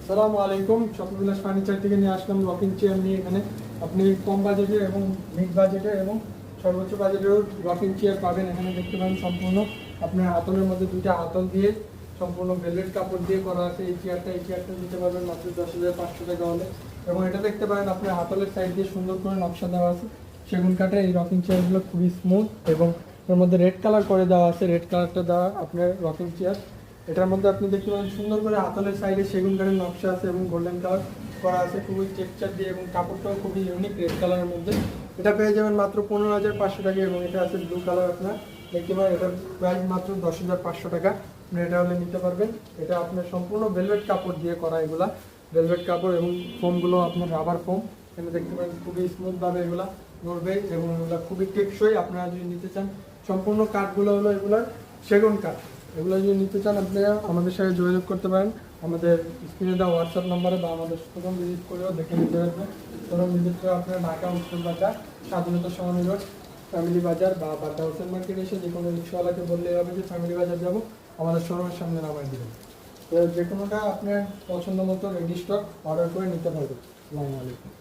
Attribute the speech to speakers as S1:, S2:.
S1: আসসালামু আলাইকুম, স্বপ্নবিলাস ফার্নিচার থেকে নিয়ে আসলাম রকিং চেয়ার নিয়ে। এখানে আপনি কম বাজেটে এবং মিড বাজেটে এবং সর্বোচ্চ বাজেটেও রকিং চেয়ার পাবেন। এখানে দেখতে পাবেন সম্পূর্ণ আপনার হাতলের মধ্যে দুইটা হাতল দিয়ে সম্পূর্ণ ভেলভেট কাপড় দিয়ে করা আছে। এই চেয়ারটা দিতে পারবেন মাত্র 10,500 টাকা হলে। এবং এটা দেখতে পারেন আপনার হাতলের সাইড দিয়ে সুন্দর করে নকশা দেওয়া আছে সেগুন কাঠের। এই রকিং চেয়ারগুলো খুবই স্মুথ এবং এর মধ্যে রেড কালার করে দেওয়া আছে। রেড কালারটা দেওয়া আপনার রকিং চেয়ার। এটার মধ্যে আপনি দেখতে পাবেন সুন্দর করে হাতলের সাইডে সেগুন কাঠের নকশা আছে এবং গোল্ডেন কালার করা আছে খুবই টেক্সচার দিয়ে, এবং কাপড়টাও খুবই ইউনিক রেড কালারের মধ্যে। এটা পেয়ে যাবেন মাত্র 15,500 টাকা। এবং এটা আছে ব্লু কালার, আপনার দেখতে পাবেন এটার প্রাইস মাত্র 10,500 টাকা। আপনি এটা হলে নিতে পারবেন। এটা আপনার সম্পূর্ণ ভেলভেট কাপড় দিয়ে করা, এগুলা ভেলভেট কাপড় এবং ফোমগুলো আপনার রাবার ফোম। এখানে দেখতে পারেন খুবই স্মুথভাবে এগুলা নড়বে এবং এগুলা খুবই টেকসই। আপনারা যদি নিতে চান, সম্পূর্ণ কাঠগুলো হলো এগুলার সেগুন কাঠ। এগুলো যদি নিতে চান আপনারা আমাদের সাথে যোগাযোগ করতে পারেন আমাদের স্ক্রিনে দেওয়া হোয়াটসঅ্যাপ নম্বরে, বা আমাদের শোরুম ভিজিট করেও দেখে নিতে পারবেন। শোরুম ভিজিট করে আপনারা ঢাকা উত্তর বাজার, স্বাধীনতা সমানি রোড, ফ্যামিলি বাজার বা বাটা হোসেন মার্কেট এসে যে কোনো রিক্সাওয়ালাকে বললেই হবে যে ফ্যামিলি বাজার যাবো, আমাদের শোরুমের সামনে নামাই দেবেন। তো যে কোনোটা আপনার পছন্দ মতো রেডি স্টক অর্ডার করে নিতে পারবেন। আসসালামু আলাইকুম।